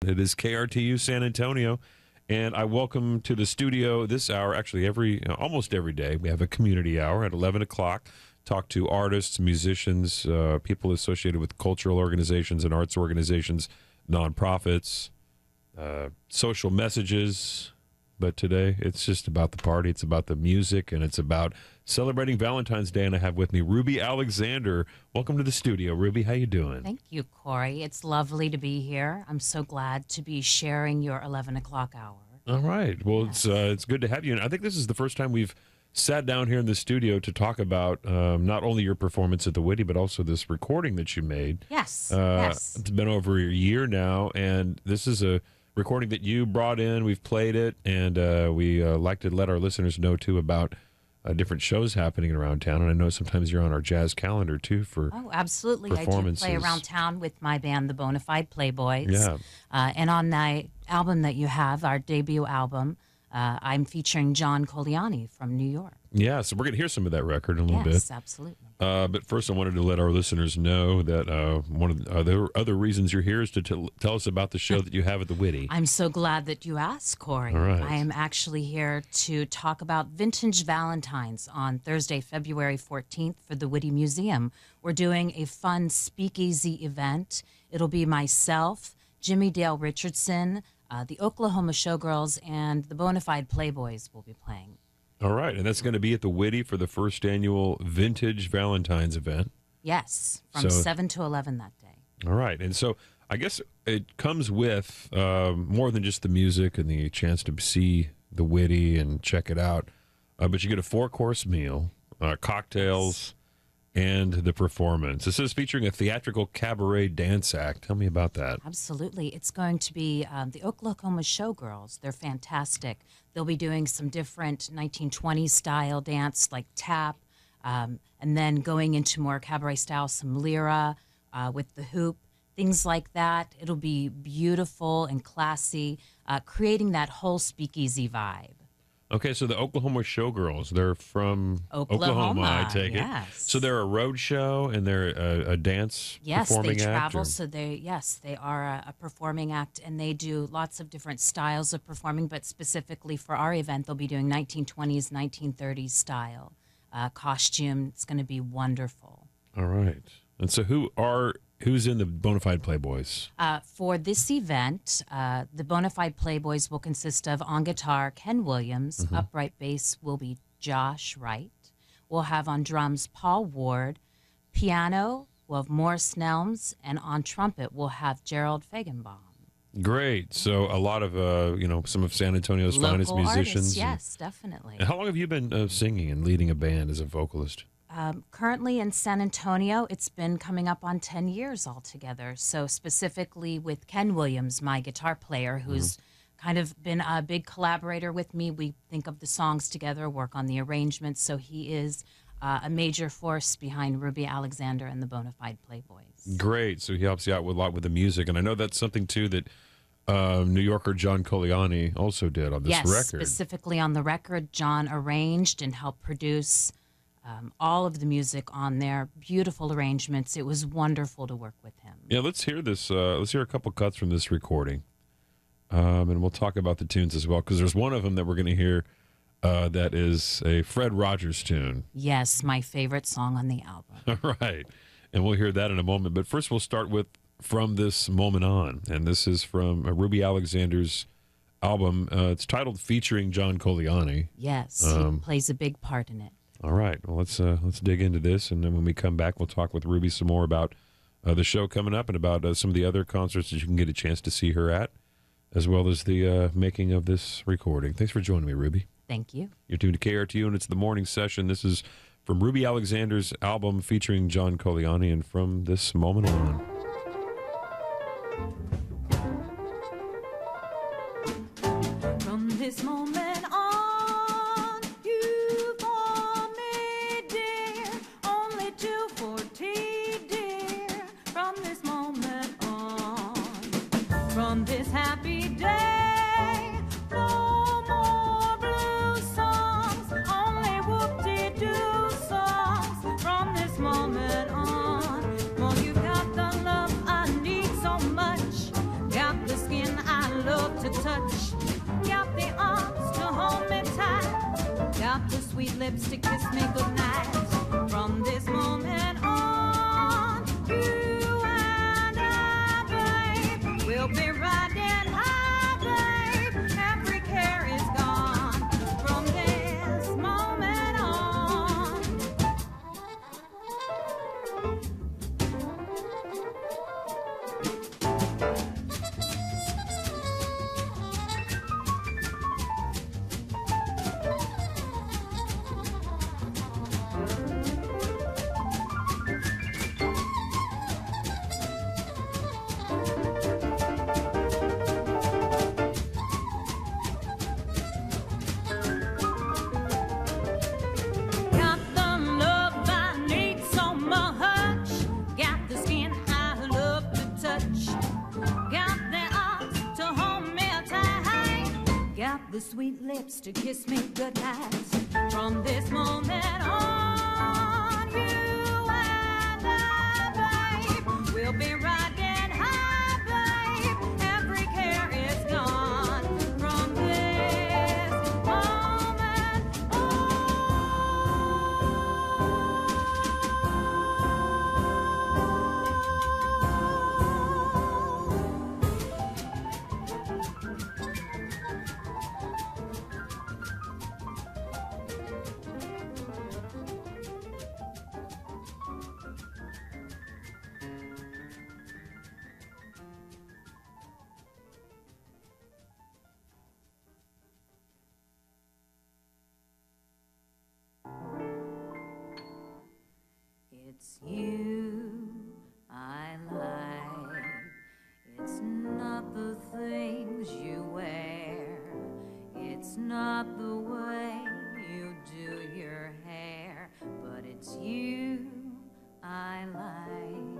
It is KRTU San Antonio, and I welcome to the studio this hour, actually almost every day, we have a community hour at 11 o'clock. Talk to artists, musicians, people associated with cultural organizations and arts organizations, nonprofits, social messages. But today, it's just about the party. It's about the music, and it's about celebrating Valentine's Day. And I have with me Ruby Alexander. Welcome to the studio, Ruby. How you doing? Thank you, Kory. It's lovely to be here. I'm so glad to be sharing your 11 o'clock hour. All right. Well, Yes. it's good to have you. And I think this is the first time we've sat down here in the studio to talk about not only your performance at the Whitty, but also this recording that you made. Yes, It's been over a year now, and this is a recording that you brought in. We've played it, and we like to let our listeners know, too, about different shows happening around town. And I know sometimes you're on our jazz calendar, too, for Oh, absolutely. I do performances. play around town with my band, the Bonafide Playboys. Yeah. And on the album that you have, our debut album, I'm featuring John Coliani from New York. Yeah, so we're going to hear some of that record in a little bit. Yes, absolutely. But first, I wanted to let our listeners know that one of the other reasons you're here is to tell us about the show that you have at the Whitty. I'm so glad that you asked, Kory. All right. I am actually here to talk about Vintage Valentines on Thursday, February 14th for the Whitty Museum. We're doing a fun speakeasy event. It'll be myself, Jimmy Dale Richardson, the Oklahoma Showgirls, and the Bonafide Playboys will be playing. All right, and that's going to be at the Whitty for the first annual Vintage Valentine's event. Yes, from So- 7 to 11 that day. All right, and so I guess it comes with more than just the music and the chance to see the Whitty and check it out, but you get a 4-course meal, cocktails, and the performance. This is featuring a theatrical cabaret dance act. Tell me about that. Absolutely. It's going to be the Oklahoma Showgirls. They're fantastic. They'll be doing some different 1920s style dance like tap, and then going into more cabaret style, some lira with the hoop, things like that. It'll be beautiful and classy, creating that whole speakeasy vibe. Okay, so the Oklahoma Showgirls, they're from Oklahoma, I take yes. it. So they're a road show and they're a dance Yes, they performing act? travel, or- so they are a performing act, and they do lots of different styles of performing, but specifically for our event, they'll be doing 1920s, 1930s style costume. It's going to be wonderful. All right. And so who's in the Bonafide Playboys? For this event, the Bonafide Playboys will consist of, on guitar, Ken Williams, Mm-hmm. upright bass will be Josh Wright. We'll have on drums Paul Ward, piano, we'll have Morris Nelms, and on trumpet, we'll have Gerald Fagenbaum. Great. So a lot of, some of San Antonio's finest Local musicians. artists, yes, definitely. And how long have you been singing and leading a band as a vocalist? Currently in San Antonio, it's been coming up on 10 years altogether. So specifically with Ken Williams, my guitar player, who's kind of been a big collaborator with me. We think of the songs together, work on the arrangements. So he is a major force behind Ruby Alexander and the Bonafide Playboys. Great. So he helps you out with a lot with the music. And I know that's something, too, that New Yorker John Coliani also did on this Yes, record. specifically on the record, John arranged and helped produce all of the music on there. Beautiful arrangements. It was wonderful to work with him. Yeah, let's hear this. Let's hear a couple cuts from this recording. And we'll talk about the tunes as well, because there's one of them that we're going to hear that is a Fred Rogers tune. Yes, my favorite song on the album. All right. And we'll hear that in a moment. But first, we'll start with From This Moment On. And this is from Ruby Alexander's album. It's titled Featuring John Coliani. Yes, he plays a big part in it. All right. Well, let's dig into this. And then when we come back, we'll talk with Ruby some more about the show coming up and about some of the other concerts that you can get a chance to see her at, as well as the making of this recording. Thanks for joining me, Ruby. Thank you. You're tuned to KRTU, and it's the morning session. This is from Ruby Alexander's album featuring John Coliani, and From This Moment On. From this moment on, you call me dear, only 2:40, dear. From this moment on, from this happy day, no more blue songs, only whoop-de-doo songs. From this moment on, well, you got the love I need so much, got the skin to touch. Got the arms to hold me tight. Got the sweet lips to kiss me goodnight. From this moment on, you and I, babe, we'll be riding high, babe. Every care is gone. From this moment on. Got the love I need so much. Got the skin I love to touch. Got the arms to hold me tight. Got the sweet lips to kiss me goodnight. From this moment on, you and I, babe, we'll be riding high, babe. Every care is gone. From this moment it's you I like. It's not the things you wear. It's not the way you do your hair. But it's you I like.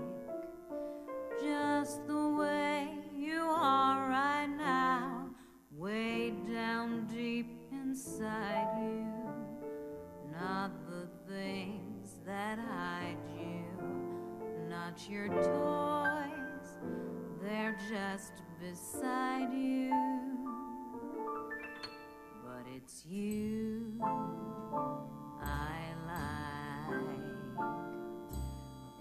Just the way you are right now. Way down deep inside you. Not the things that hide you, not your toys, they're just beside you. But it's you I like.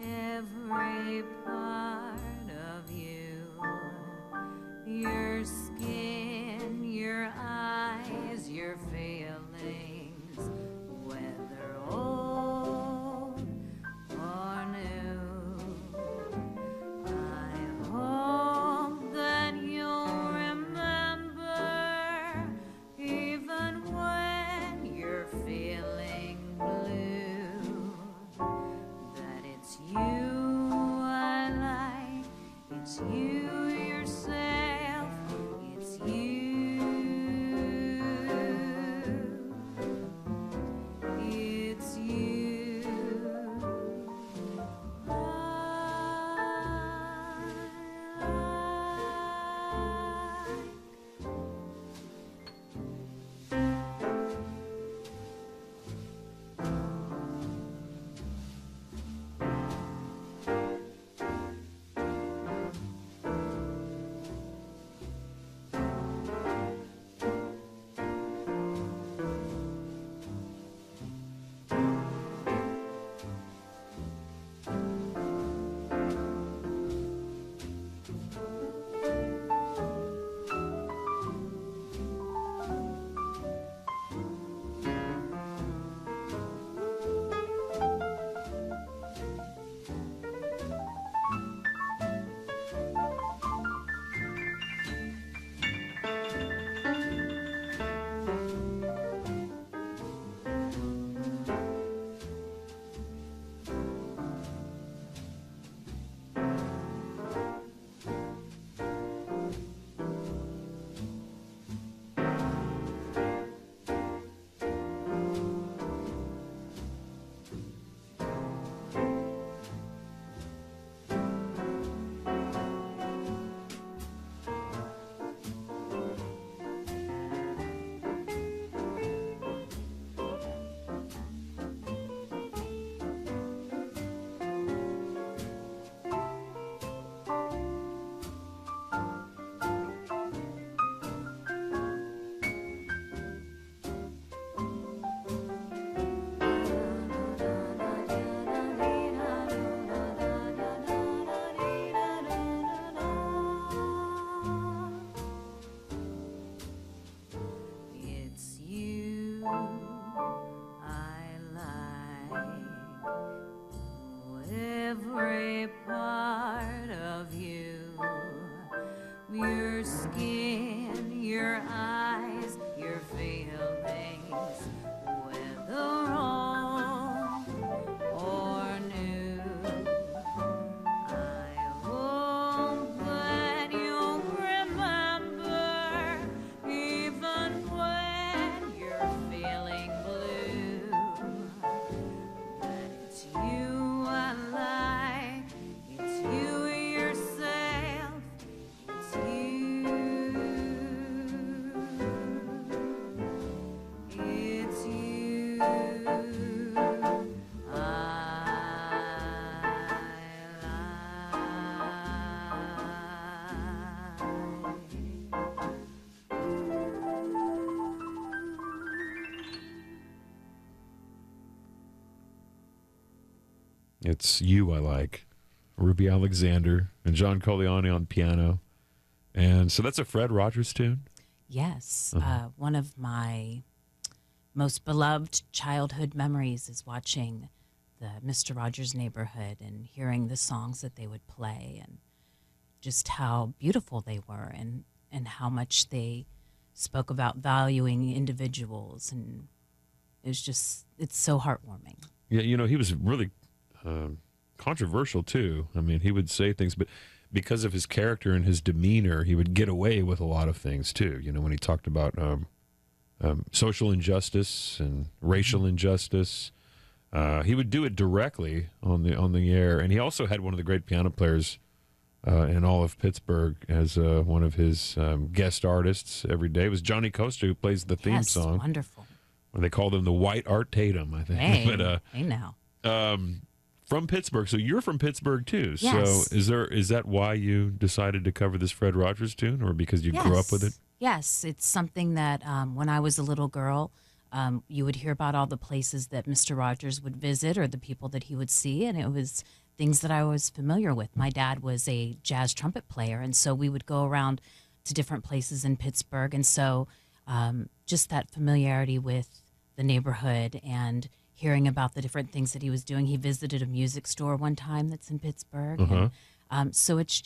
Every part of you, your skin, your eyes, your feelings, whether old or new. I hope that you'll remember, even when you're feeling blue, that it's you I like, it's you yourself, it's you. skin, your eyes, your feelings, whether old or new. I hope that you'll remember, even when you're feeling blue, that it's you I like, it's you yourself, it's you. It's you It's You I Like. Ruby Alexander and John Coliani on piano. And so that's a Fred Rogers tune? Yes. One of my most beloved childhood memories is watching the Mr. Rogers Neighborhood and hearing the songs that they would play and just how beautiful they were and how much they spoke about valuing individuals. And it's so heartwarming. Yeah, you know, he was really controversial too. I mean, he would say things, but because of his character and his demeanor, he would get away with a lot of things too. You know, when he talked about social injustice and racial injustice, he would do it directly on the air. And he also had one of the great piano players in all of Pittsburgh as one of his guest artists every day. It was Johnny Costa, who plays the theme Yes, song. wonderful. They called him the White Art Tatum, I think. Hey, But hey now. from Pittsburgh, so you're from Pittsburgh too. Yes. So is that why you decided to cover this Fred Rogers tune, or because you grew up with it? Yes, it's something that when I was a little girl, you would hear about all the places that Mr. Rogers would visit or the people that he would see, and it was things that I was familiar with. My dad was a jazz trumpet player, and so we would go around to different places in Pittsburgh, and so just that familiarity with the neighborhood and hearing about the different things that he was doing. He visited a music store one time that's in Pittsburgh, and so it's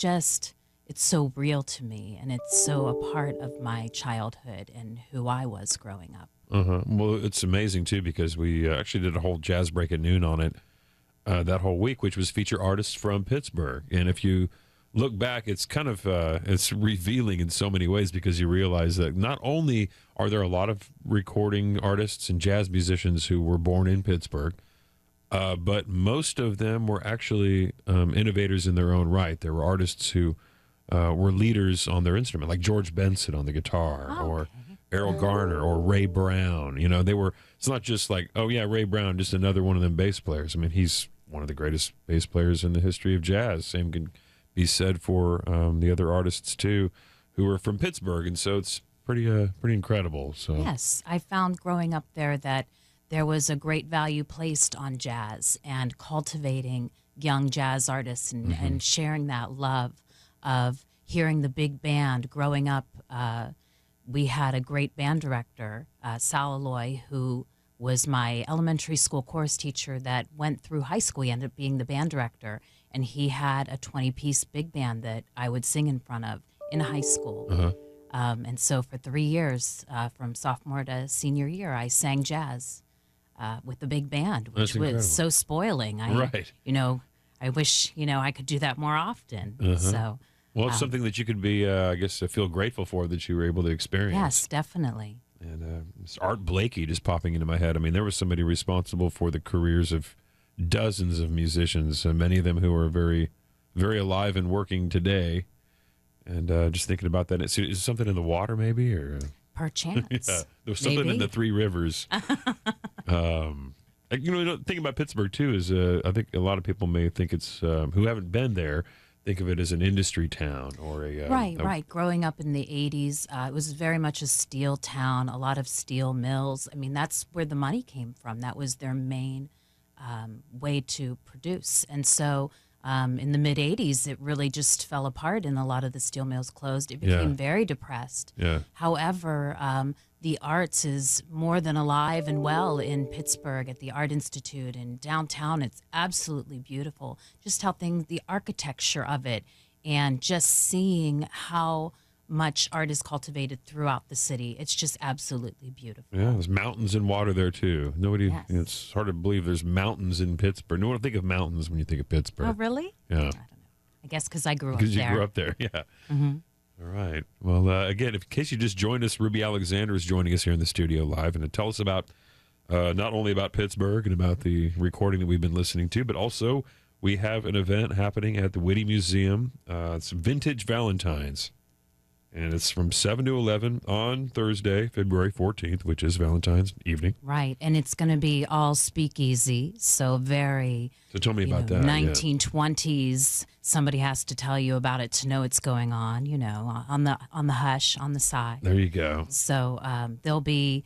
so real to me, and it's so a part of my childhood and who I was growing up. Well, it's amazing too, because we actually did a whole jazz break at noon on it that whole week, which was feature artists from Pittsburgh. And if you look back, it's kind of it's revealing in so many ways, because you realize that not only are there a lot of recording artists and jazz musicians who were born in Pittsburgh, but most of them were actually innovators in their own right. There were artists who were leaders on their instrument, like George Benson on the guitar, or Errol Garner, or Ray Brown. You know, it's not just like, oh yeah, Ray Brown, just another one of them bass players. I mean, he's one of the greatest bass players in the history of jazz. Same can be said for the other artists too, who are from Pittsburgh, and so it's pretty incredible. So Yes, I found growing up there that there was a great value placed on jazz and cultivating young jazz artists and sharing that love of hearing the big band. Growing up, we had a great band director, Sal Alloy, who was my elementary school chorus teacher that went through high school. He ended up being the band director, and he had a 20-piece big band that I would sing in front of in high school. And so for 3 years, from sophomore to senior year, I sang jazz with the big band, which That's incredible. was so spoiling. Right. I wish, I could do that more often. So, well, it's something that you could be, I guess, feel grateful for, that you were able to experience. yes, definitely. And it's Art Blakey just popping into my head. I mean, there was somebody responsible for the careers of dozens of musicians, many of them who are very, very alive and working today. And just thinking about that, is it something in the water maybe? Or Perchance. yeah, there was something Maybe. in the Three Rivers. Thinking about Pittsburgh too is I think a lot of people may think it's, who haven't been there, think of it as an industry town or a Right. Growing up in the 80s, it was very much a steel town, a lot of steel mills. I mean, that's where the money came from. That was their main way to produce. And so in the mid 80s, it really just fell apart and a lot of the steel mills closed. It became very depressed. Yeah. However, the arts is more than alive and well in Pittsburgh at the Art Institute and downtown. It's absolutely beautiful. Just how the architecture of it, and just seeing how much art is cultivated throughout the city. It's just absolutely beautiful. Yeah, there's mountains and water there too. Nobody. Yes. It's hard to believe there's mountains in Pittsburgh. No one think of mountains when you think of Pittsburgh. Oh, really? Yeah, I don't know. I guess because I grew up because you there. grew up there. Yeah. All right. Well, again, in case you just joined us, Ruby Alexander is joining us here in the studio live, and to tell us about not only about Pittsburgh and about the recording that we've been listening to, but also we have an event happening at the Whitty Museum. It's Vintage Valentines, and it's from 7 to 11 on Thursday, February 14th, which is Valentine's evening. Right, and it's going to be all speakeasy, so very. So tell me about that. 1920s. Somebody has to tell you about it to know it's going on. On the hush, on the side. There you go. So there'll be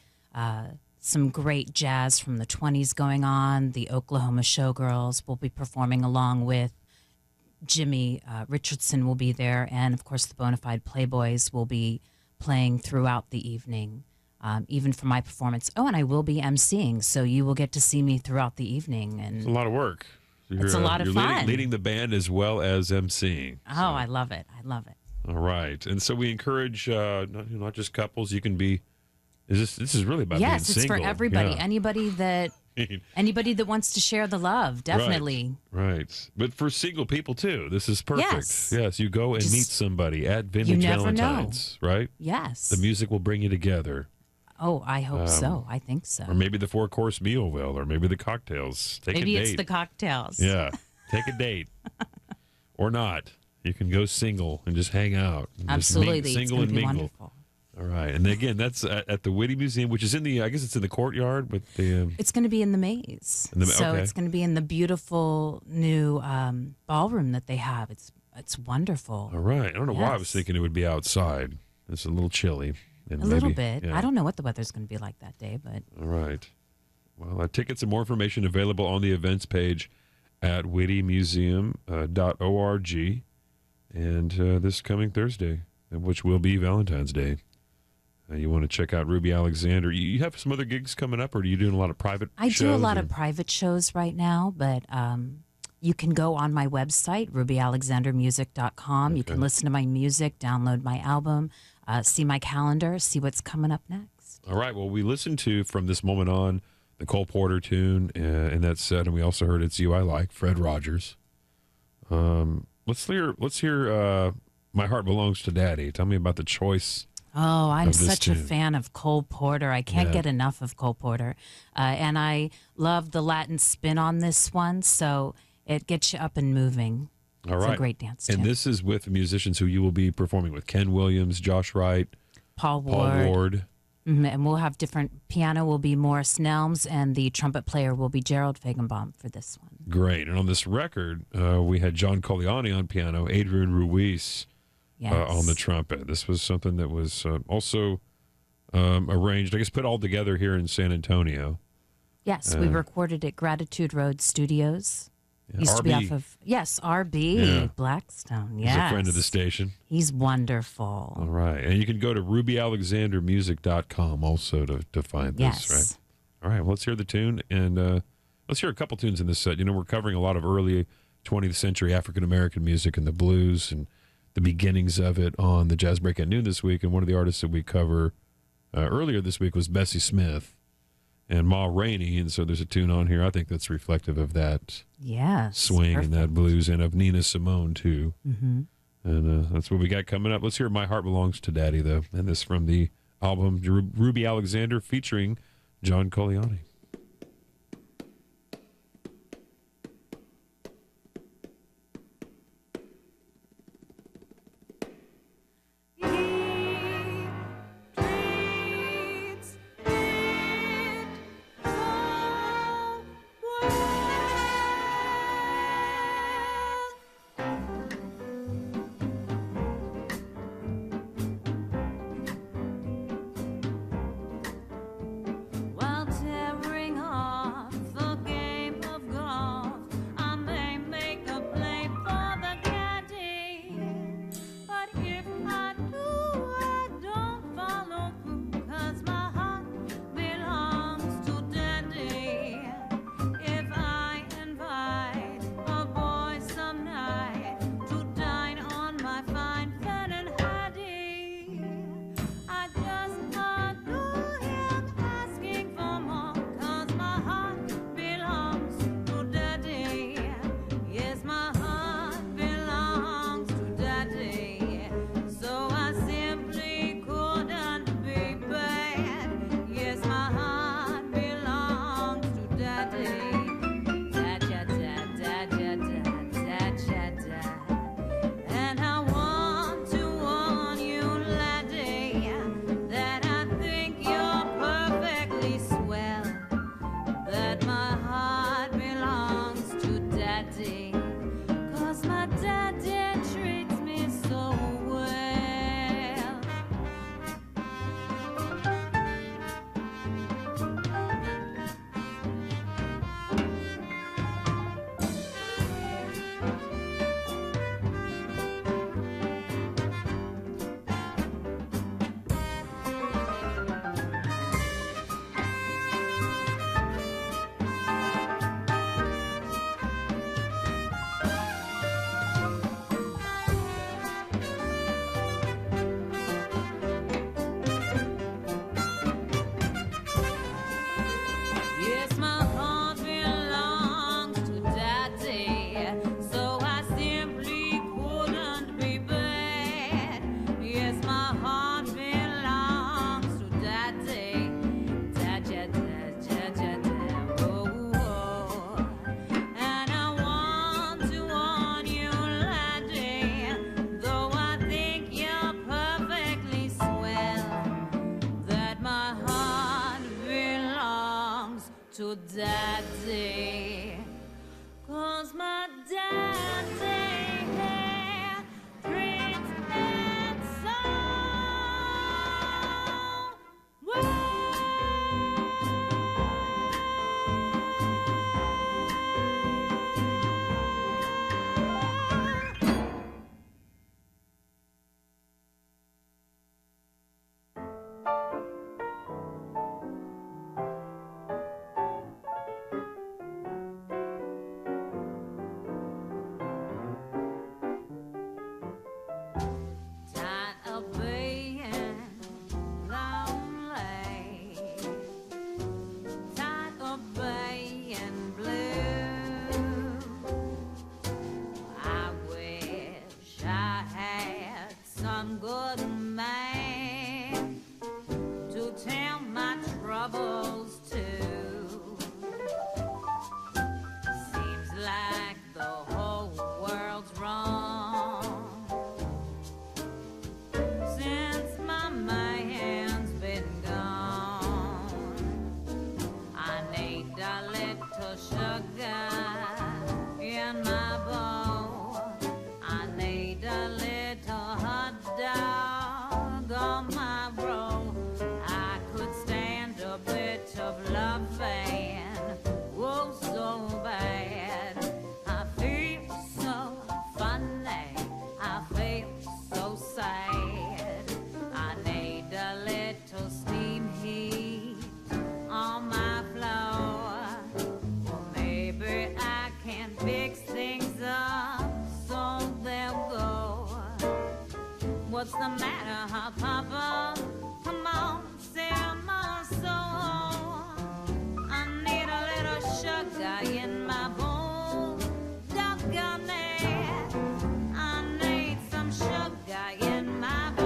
some great jazz from the 20s going on. The Oklahoma Showgirls will be performing along with Jimmy Richardson will be there, and of course the Bonafide Playboys will be playing throughout the evening, even for my performance. Oh, and I will be emceeing, so you will get to see me throughout the evening. And It's a lot of work. It's a lot of you're fun. Leading the band as well as emceeing. Oh, I love it. I love it. All right, and so we encourage not just couples. You can be. This is really about being Yes, it's single. for everybody. Yeah. Anybody that wants to share the love, definitely. Right. But for single people too, this is perfect. Yes. You go and Just- meet somebody at Vintage never know. Valentines, right? Yes. The music will bring you together. Oh, I hope so. I think so. Or maybe the 4-course meal will, or maybe the cocktails. Take Maybe a date. it's the cocktails. Yeah. Take a date. Or not. You can go single and just hang out. And Absolutely. Just It's single going and to be mingle. wonderful. All right. And again, that's at the Whitty Museum, which is I guess it's in the courtyard with the... It's going to be in the maze. So okay. it's going to be in the beautiful new ballroom that they have. It's wonderful. All right. I don't know why I was Yes. thinking it would be outside. It's a little chilly. And A little maybe- bit. yeah. I don't know what the weather's going to be like that day, but All right. Well, tickets and more information available on the events page at whittymuseum.org. And this coming Thursday, which will be Valentine's Day. You want to check out Ruby Alexander. You have some other gigs coming up, or are you doing a lot of private I shows? do a lot or- of private shows right now, but you can go on my website, rubyalexandermusic.com. You can listen to my music, download my album, see my calendar, see what's coming up next. All right. Well, we listened to, from this moment on, the Cole Porter tune in that set, and we also heard It's You I Like, Fred Rogers. Let's hear My Heart Belongs to Daddy. Tell me about the choice. Oh, I'm Of this such a tune. fan of Cole Porter. I can't Yeah. get enough of Cole Porter. And I love the Latin spin on this one, so it gets you up and moving. All It's right. a great dance And tune. this is with musicians who you will be performing with: Ken Williams, Josh Wright, Paul Paul Ward. Ward. And we'll have different piano will be Morris Nelms, and the trumpet player will be Gerald Fagenbaum for this one. Great. And on this record, we had John Coliani on piano, Adrian Ruiz Yes. on the trumpet. This was something that was also arranged, I guess, put all together here in San Antonio. Yes, we recorded at Gratitude Road Studios. Yeah, Used to be RB off of RB Yeah. Blackstone. is Yes, a friend of the station. He's wonderful. All right. And you can go to rubyalexandermusic.com also to find Yes. this, right? All right. Well, let's hear the tune, and let's hear a couple tunes in this set. You know, we're covering a lot of early 20th century African-American music and the blues and the beginnings of it on the Jazz Break at Noon this week. And one of the artists that we cover earlier this week was Bessie Smith and Ma Rainey. And so there's a tune on here, I think, that's reflective of that Yes, swing perfect. and that blues, and of Nina Simone, too. Mm-hmm. And that's what we got coming up. Let's hear My Heart Belongs to Daddy, though. And this from the album Ruby Alexander featuring John Coliani. Treats it so well. While Terry to daddy, 'cause my daddy had dreams and soul. Tired of being lonely, tired of being blue. I wish I had some good man to tell my troubles to. Seems like the whole world's wrong since my man's been gone. I need a little sugar in my bowl. I need a little hot dog on my roll. I could stand a bit of loving, oh so bad. I feel so funny, I feel so sad. I need a little steam heat on my floor. Or maybe I can fix things up so they'll go. What's the matter, huh, Papa? Come on, save my soul. I need a little sugar in my bowl. Doggone it, I need some sugar in my bowl.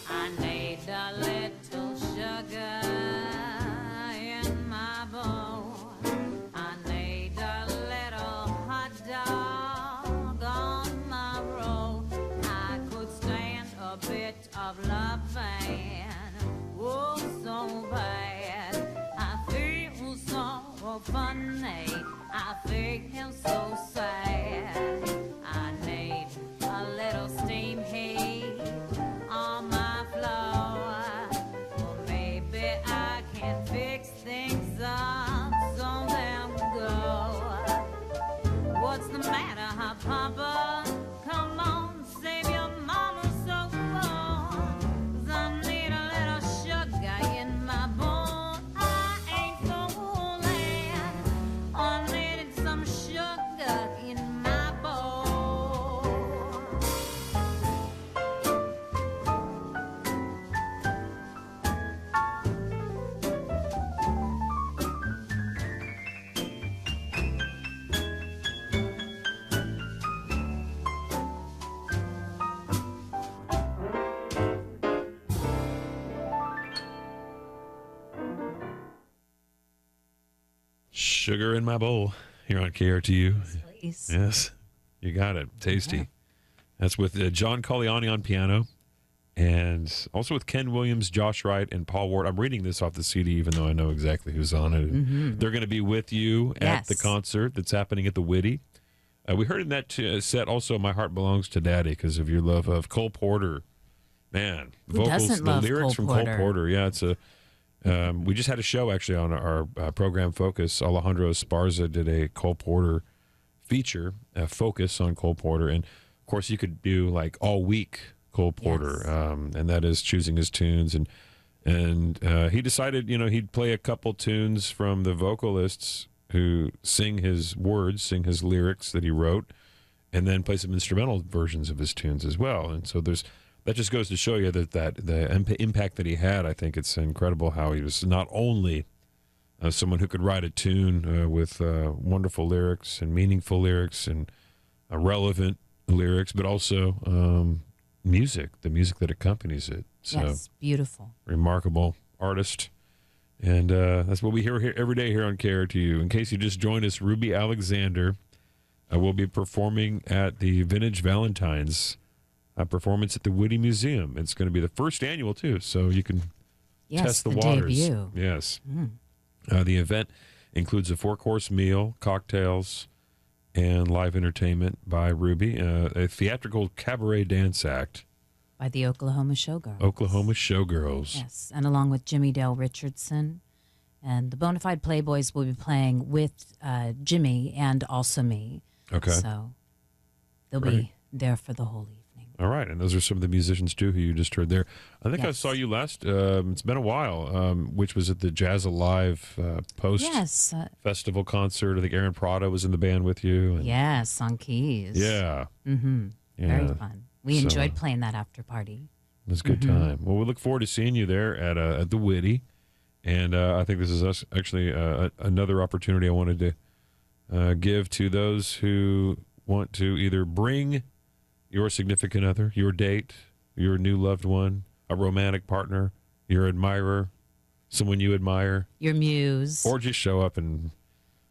I need a little sugar in my bowl. I need a little hot dog on my roll. I could stand a bit of loving, oh so bad. I feel so funny, I feel so sad. I need a little steam heat on my floor. Or maybe I can fix things up so they'll go. What's the matter, huh, Papa? Come on, save your mama so long. 'Cause I need a little sugar in my bowl. I ain't fooling. I needed some sugar in my bowl. Sugar in my bowl here on KRTU. Please. Yes, you got it. Tasty. That's with John Colliani on piano, and also with Ken Williams, Josh Wright, and Paul Ward. I'm reading this off the CD, even though I know exactly who's on it. They're going to be with you at the Yes. concert that's happening at the Whitty. We heard in that set also "My Heart Belongs to Daddy" because of your love of Cole Porter. Man, Who doesn't the love lyrics Cole from Porter? Cole Porter. Yeah, it's a We just had a show actually on our program Focus. Alejandro Esparza did a Cole Porter feature, Focus on Cole Porter. And of course, you could do like all week Cole Porter, Yes. and that is choosing his tunes. And he decided, he'd play a couple tunes from the vocalists who sing his words, sing his lyrics that he wrote, and then play some instrumental versions of his tunes as well. And so that just goes to show you that the impact that he had. I think it's incredible how he was not only someone who could write a tune with wonderful lyrics and meaningful lyrics and relevant lyrics, but also the music that accompanies it. So Yes, beautiful. remarkable artist. And that's what we hear here every day here on KRTU. In case you just joined us, Ruby Alexander will be performing at the Vintage Valentine's performance at the Woody Museum. It's going to be the first annual, too, so you can Yes, test the the waters. debut. Yes. The event includes a 4-course meal, cocktails, and live entertainment by Ruby, a theatrical cabaret dance act, By the Oklahoma Showgirls. Oklahoma Showgirls. Yes, and along with Jimmy Dale Richardson. And the Bonafide Playboys will be playing with Jimmy and also me. Okay. So they'll Great. be there for the whole evening. All right, and those are some of the musicians, too, who you just heard there. I think I Yes. saw you last, it's been a while, which was at the Jazz Alive Yes, post-festival concert. I think Aaron Prado was in the band with you. And yes, on keys. Yeah. Mm-hmm. Yeah. Very fun. We So, enjoyed playing that after party. It was a good time. Well, we look forward to seeing you there at the Whitty. And I think this is actually another opportunity I wanted to give to those who want to either bring your significant other, your date, your new loved one, a romantic partner, your admirer, someone you admire, Your muse. or just show up and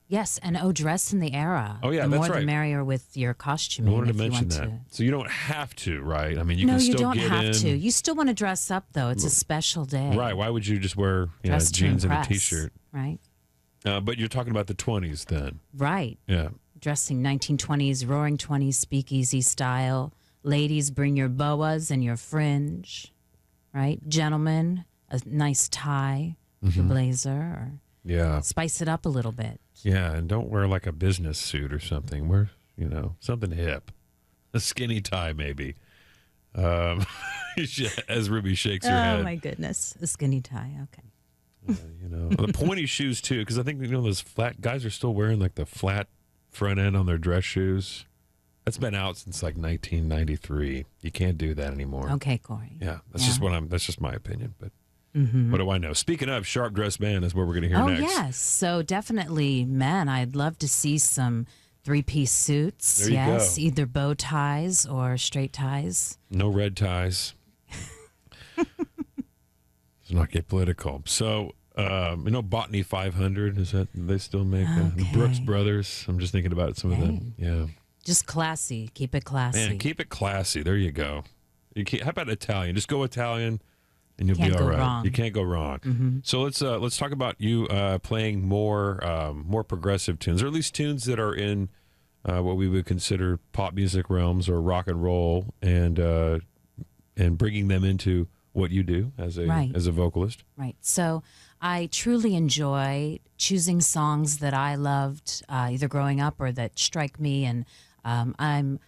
Yes, and dress in the era. Oh, yeah, the that's more right. the merrier with your I costuming. wanted to if you mention want that. So you don't have to, right? I mean, you no, can you still don't get have in. to. You still want to dress up, though. It's a special day. Right. Why would you just wear Dress to jeans and a impress, T-shirt? Right. But you're talking about the 20s then. Right. Yeah. Dressing 1920s, roaring 20s, speakeasy style. Ladies, bring your boas and your fringe. Right. Gentlemen, a nice tie, your blazer, or Yeah. spice it up a little bit. Yeah, and don't wear like a business suit or something. Wear, something hip. A skinny tie, maybe. As Ruby shakes her head. Oh, my goodness. A skinny tie. Okay. The pointy shoes, too, because I think, those flat guys are still wearing like the flat front end on their dress shoes. That's been out since like 1993. You can't do that anymore. Okay, Kory. Yeah, that's just my opinion. But Mm-hmm. what do I know? Speaking of Sharp Dressed Man, is what we're going to hear Oh, next. yes. So definitely men. I'd love to see some 3-piece suits. There you yes. go. Either bow ties or straight ties. No red ties. Let's not get political. So, Botany 500, is that, they still make the Brooks Okay. Brothers? I'm just thinking about some of them. Yeah. Just classy. Keep it classy. Man, keep it classy. There you go. How about Italian? Just go Italian. And you'll Can't be go all right. wrong. You can't go wrong. Mm-hmm. So let's talk about you playing more progressive tunes, or at least tunes that are in what we would consider pop music realms or rock and roll, and bringing them into what you do as a vocalist. Right. So I truly enjoy choosing songs that I loved either growing up or that strike me. And I'm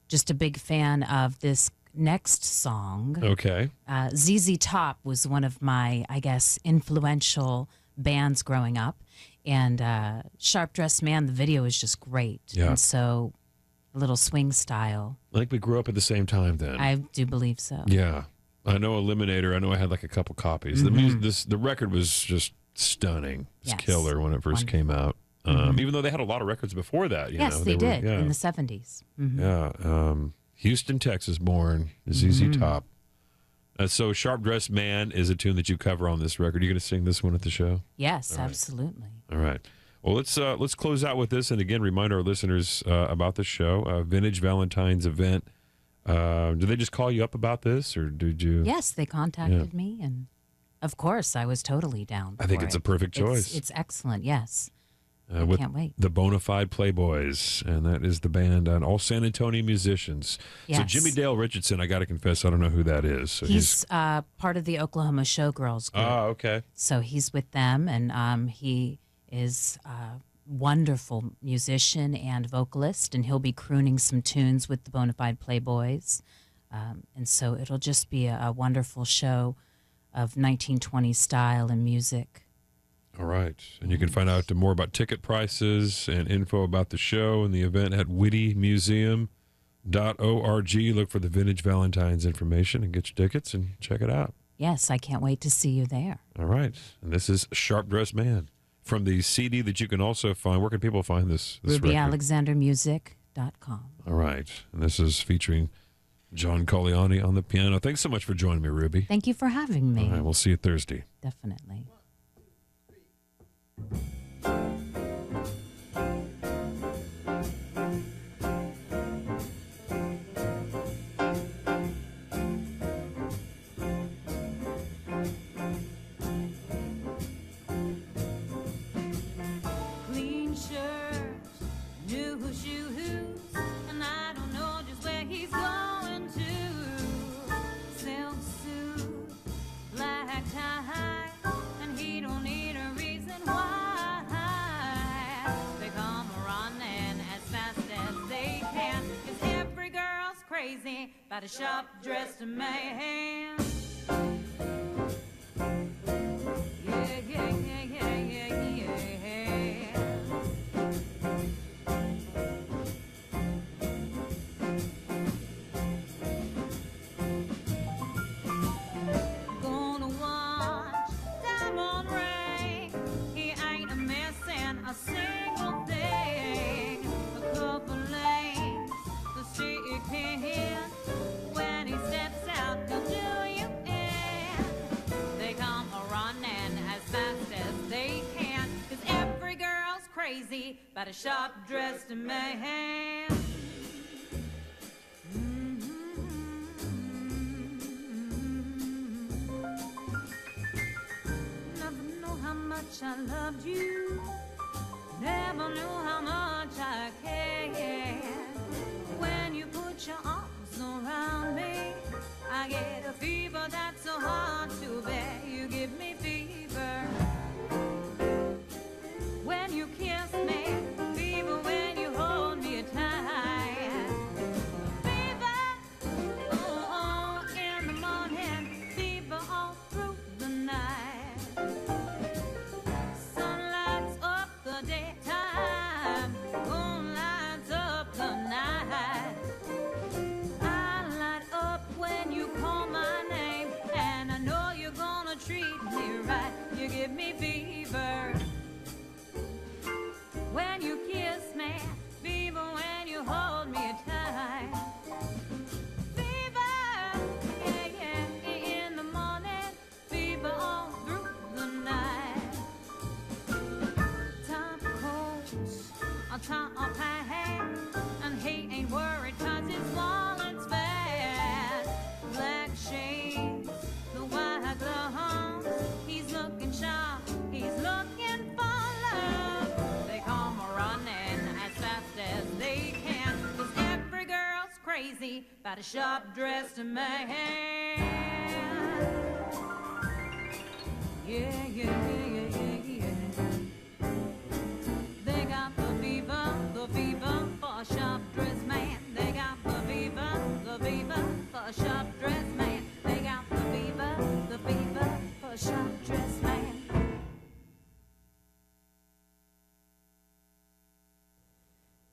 just a big fan of this next song. Okay. ZZ Top was one of my, I guess, influential bands growing up. And Sharp Dressed Man, the video is just great. Yeah. And so a little swing style. I think we grew up at the same time then. I do believe so. Yeah. I know Eliminator. I know I had like a couple copies. The record was just stunning. It's Yes. killer when it first came out. Even though they had a lot of records before that. Yes, they did in the 70s. Mhm. Yeah. Houston, Texas born, ZZ Top. So Sharp Dressed Man is a tune that you cover on this record. You're going to sing this one at the show? Yes, absolutely. All right. Well, let's close out with this, and again, remind our listeners about the show, Vintage Valentine's event. Did they just call you up about this, or did you? Yes, they contacted me, and of course, I was totally down. I think for it's a it. perfect choice. It's excellent. Yes, with can't wait. the Bonafide Playboys, and that is the band and all San Antonio musicians. Yes. So Jimmy Dale Richardson, I got to confess, I don't know who that is. So He's part of the Oklahoma Showgirls group. Oh, okay. So he's with them, and he is a wonderful musician and vocalist, and he'll be crooning some tunes with the Bonafide Playboys. And so it'll just be a wonderful show of 1920s style and music. All right. And you can find out more about ticket prices and info about the show and the event at wittymuseum.org. Look for the Vintage Valentine's information and get your tickets and check it out. Yes, I can't wait to see you there. All right. And this is Sharp Dressed Man from the CD that you can also find. Where can people find this record? RubyAlexandermusic.com. All right. And this is featuring John Coliani on the piano. Thanks so much for joining me, Ruby. Thank you for having me. All right. We'll see you Thursday. Definitely. Clean shirts, new shoes, and I don't know just where he's going to. Silk suit, black tie, and he don't need a reason why. They come running as fast as they can, 'cause every girl's crazy about a sharp-dressed man. Yeah, yeah, yeah, yeah, yeah, yeah. Gonna watch Diamond Ring. He ain't a missing a single thing. A couple lanes, the stick in. When he steps out, he'll do you in. They come running as fast as they can, 'cause every girl's crazy about a sharp-dressed man. Never know how much I loved you. Never knew how much I cared. When you put your arms around me, I get a fever that's so hard to bear. You give me fever when you kiss me, fever when you hold me tight. Fever, oh, in the morning, fever all through the night. Sun lights up the daytime, moon lights up the night. I light up when you call my name, and I know you're gonna treat me right. You give me fever when you kiss me, fever when you hold me tight. Fever, yeah, yeah, in the morning, fever all through the night. Top coats on top of hat, and he ain't worried 'cause his wallet's fat. Black shades, the white gloves, he's looking sharp, he's looking for love. They come running as fast as they can, 'cause every girl's crazy about a sharp-dressed man. Yeah, yeah, yeah, yeah, yeah. They got the fever for a sharp-dressed man. They got the fever for a sharp-dressed man. They got the fever for a sharp-dressed man.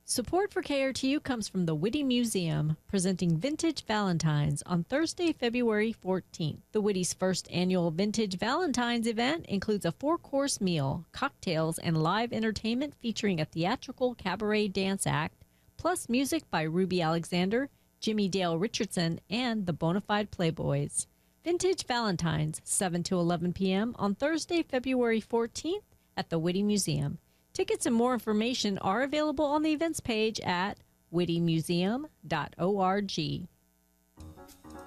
Support for KRTU comes from the Whitty Museum, presenting Vintage Valentines on Thursday, February 14th. The Whitty's first annual Vintage Valentines event includes a 4-course meal, cocktails, and live entertainment featuring a theatrical cabaret dance act, plus music by Ruby Alexander, Jimmy Dale Richardson, and the Bonafide Playboys. Vintage Valentines, 7 to 11 p.m. on Thursday, February 14th at the Whitty Museum. Tickets and more information are available on the events page at wittymuseum.org.